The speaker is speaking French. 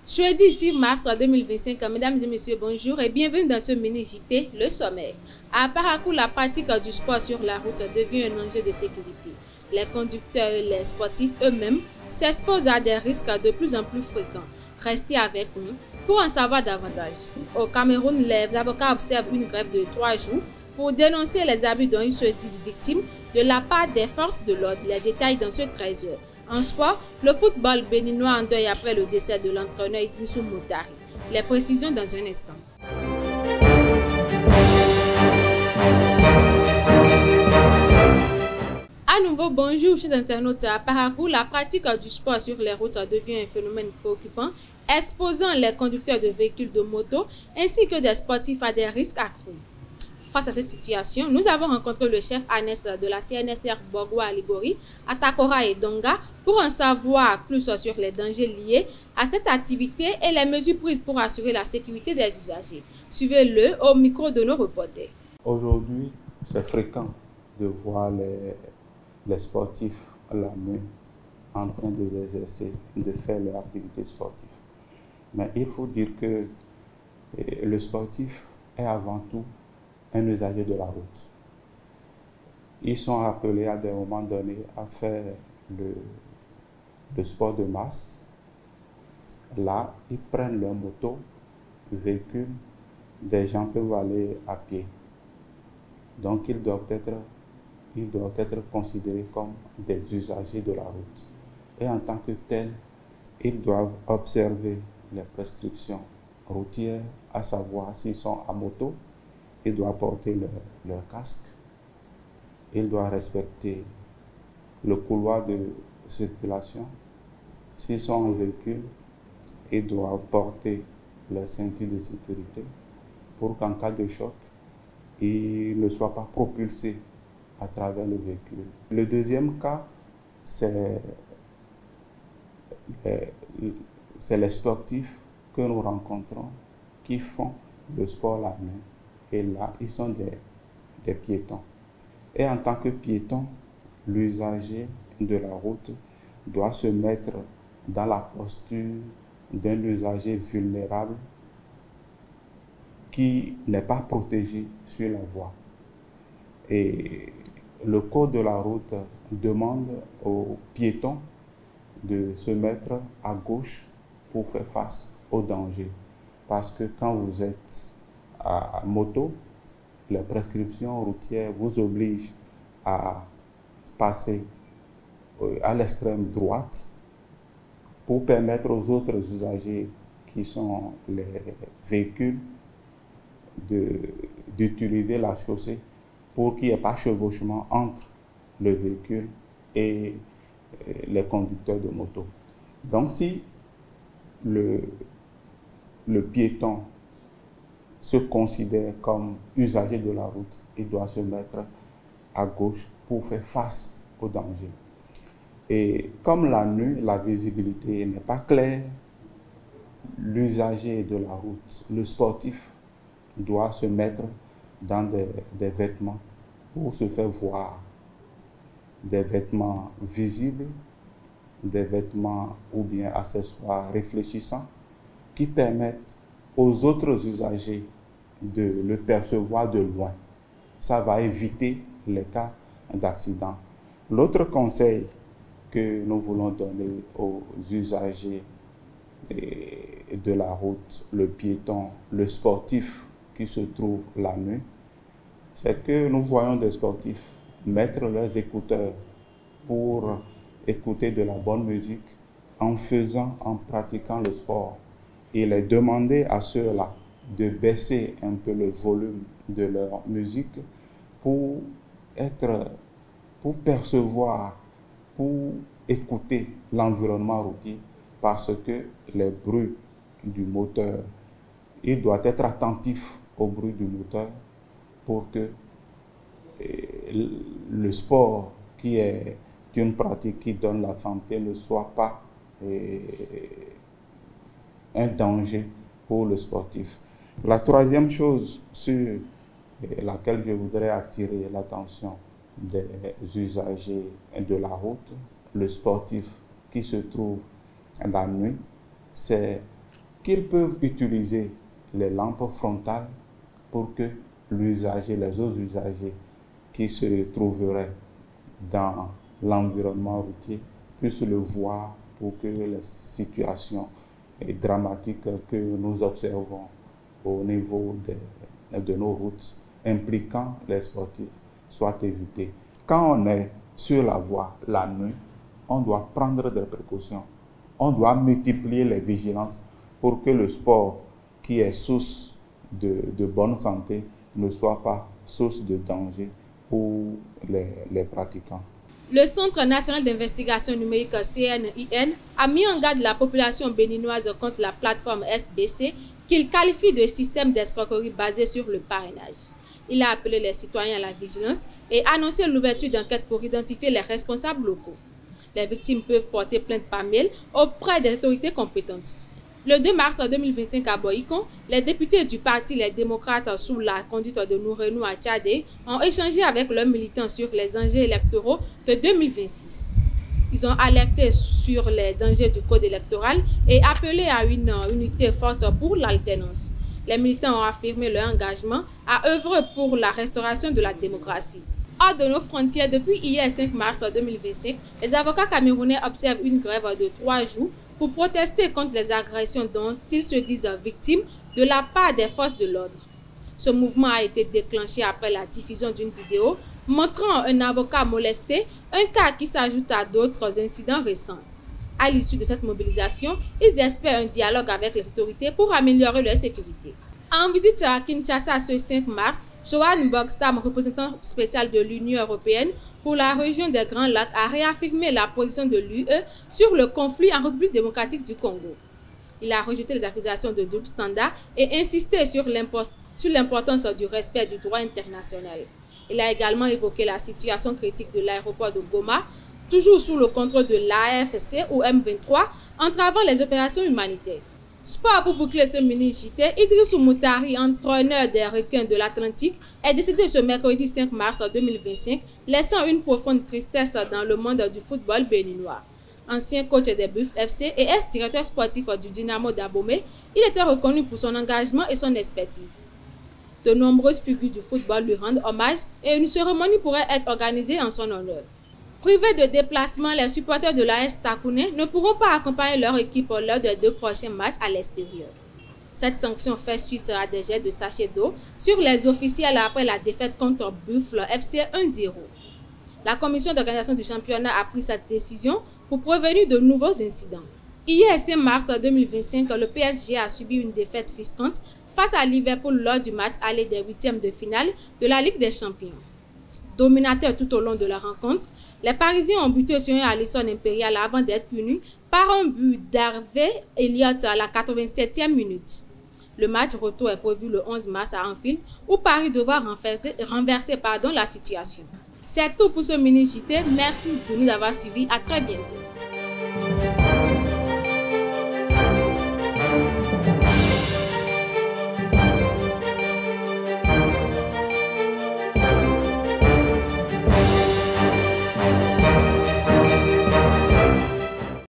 Jeudi 6 mars 2025, mesdames et messieurs, bonjour et bienvenue dans ce mini-JT, le sommet. À Parakou, la pratique du sport sur la route devient un enjeu de sécurité. Les conducteurs et les sportifs eux-mêmes s'exposent à des risques de plus en plus fréquents. Restez avec nous pour en savoir davantage. Au Cameroun, les avocats observent une grève de 3 jours pour dénoncer les abus dont ils se disent victimes de la part des forces de l'ordre. Les détails dans ce 13h. En sport, le football béninois en deuil après le décès de l'entraîneur Idrissou Moutari. Les précisions dans un instant. À nouveau, bonjour chers internautes. À Parakou, la pratique du sport sur les routes devient un phénomène préoccupant, exposant les conducteurs de véhicules de moto ainsi que des sportifs à des risques accrus. Face à cette situation, nous avons rencontré le chef ANES de la CNSR Borgoa Libori, à Takora et Donga pour en savoir plus sur les dangers liés à cette activité et les mesures prises pour assurer la sécurité des usagers. Suivez-le au micro de nos reporters. Aujourd'hui, c'est fréquent de voir les sportifs la nuit en train d'exercer, de faire leur activité sportive. Mais il faut dire que le sportif est avant tout un usager de la route. Ils sont appelés à des moments donnés à faire le sport de masse. Là, ils prennent leur moto, véhicule, des gens peuvent aller à pied. Donc, ils doivent être considérés comme des usagers de la route. Et en tant que tels, ils doivent observer les prescriptions routières, à savoir s'ils sont à moto, ils doivent porter leur casque, ils doivent respecter le couloir de circulation. S'ils sont en véhicule, ils doivent porter leur ceinture de sécurité pour qu'en cas de choc, ils ne soient pas propulsés à travers le véhicule. Le deuxième cas, c'est les sportifs que nous rencontrons qui font le sport la nuit. Et là, ils sont des piétons. Et en tant que piéton, l'usager de la route doit se mettre dans la posture d'un usager vulnérable qui n'est pas protégé sur la voie. Et le code de la route demande aux piétons de se mettre à gauche pour faire face au danger. Parce que quand vous êtes à moto, les prescriptions routières vous obligent à passer à l'extrême droite pour permettre aux autres usagers qui sont les véhicules d'utiliser la chaussée pour qu'il n'y ait pas chevauchement entre le véhicule et les conducteurs de moto. Donc si le piéton se considère comme usager de la route, il doit se mettre à gauche pour faire face au danger. Et comme la nuit, la visibilité n'est pas claire, l'usager de la route, le sportif, doit se mettre dans des vêtements pour se faire voir, des vêtements visibles, des vêtements ou bien accessoires réfléchissants qui permettent aux autres usagers de le percevoir de loin. Ça va éviter les cas d'accident. L'autre conseil que nous voulons donner aux usagers de la route, le piéton, le sportif qui se trouve la nuit, c'est que nous voyons des sportifs mettre leurs écouteurs pour écouter de la bonne musique en pratiquant le sport. Et les demander à ceux-là de baisser un peu le volume de leur musique pour percevoir, pour écouter l'environnement routier, parce que les bruits du moteur, il doit être attentif au bruit du moteur pour que le sport qui est qu'une pratique qui donne la santé ne soit pas un danger pour le sportif. La troisième chose sur laquelle je voudrais attirer l'attention des usagers de la route, le sportif qui se trouve la nuit, c'est qu'ils peuvent utiliser les lampes frontales pour que l'usager, les autres usagers qui se trouveraient dans l'environnement routier puissent le voir pour que les situations dramatiques que nous observons au niveau de nos routes impliquant les sportifs soient évitées. Quand on est sur la voie la nuit, on doit prendre des précautions. On doit multiplier les vigilances pour que le sport qui est source de bonne santé ne soit pas source de danger pour les pratiquants. Le Centre national d'investigation numérique CNIN a mis en garde la population béninoise contre la plateforme SBC qu'il qualifie de système d'escroquerie basé sur le parrainage. Il a appelé les citoyens à la vigilance et annoncé l'ouverture d'enquêtes pour identifier les responsables locaux. Les victimes peuvent porter plainte par mail auprès des autorités compétentes. Le 2 mars 2025 à Boïkon, les députés du parti Les Démocrates sous la conduite de Nourenou Achadé ont échangé avec leurs militants sur les enjeux électoraux de 2026. Ils ont alerté sur les dangers du code électoral et appelé à une unité forte pour l'alternance. Les militants ont affirmé leur engagement à œuvrer pour la restauration de la démocratie. Hors de nos frontières, depuis hier 5 mars 2025, les avocats camerounais observent une grève de 3 jours pour protester contre les agressions dont ils se disent victimes de la part des forces de l'ordre. Ce mouvement a été déclenché après la diffusion d'une vidéo montrant un avocat molesté, un cas qui s'ajoute à d'autres incidents récents. À l'issue de cette mobilisation, ils espèrent un dialogue avec les autorités pour améliorer leur sécurité. En visite à Kinshasa ce 5 mars, Johan Bogstam, représentant spécial de l'Union européenne pour la région des Grands Lacs, a réaffirmé la position de l'UE sur le conflit en République démocratique du Congo. Il a rejeté les accusations de double standard et insisté sur l'importance du respect du droit international. Il a également évoqué la situation critique de l'aéroport de Goma, toujours sous le contrôle de l'AFC ou M23, entravant les opérations humanitaires. Sport pour boucler ce mini-JT, Idrissou Moutari, entraîneur des requins de l'Atlantique, est décédé ce mercredi 5 mars 2025, laissant une profonde tristesse dans le monde du football béninois. Ancien coach des Buffs FC et ex-directeur sportif du Dynamo d'Abomey, il était reconnu pour son engagement et son expertise. De nombreuses figures du football lui rendent hommage et une cérémonie pourrait être organisée en son honneur. Privés de déplacement, les supporters de l'AS Takouné ne pourront pas accompagner leur équipe lors des 2 prochains matchs à l'extérieur. Cette sanction fait suite à des jets de sachets d'eau sur les officiels après la défaite contre Buffle FC 1-0. La commission d'organisation du championnat a pris cette décision pour prévenir de nouveaux incidents. Hier, 5 mars 2025, le PSG a subi une défaite frustrante face à Liverpool lors du match aller des 8e de finale de la Ligue des Champions. Dominateurs tout au long de la rencontre, les Parisiens ont buté sur un Alisson Impérial avant d'être punis par un but d'Harvey Elliott à la 87e minute. Le match retour est prévu le 11 mars à Anfield où Paris devra renverser la situation. C'est tout pour ce mini-JT. Merci de nous avoir suivis. À très bientôt.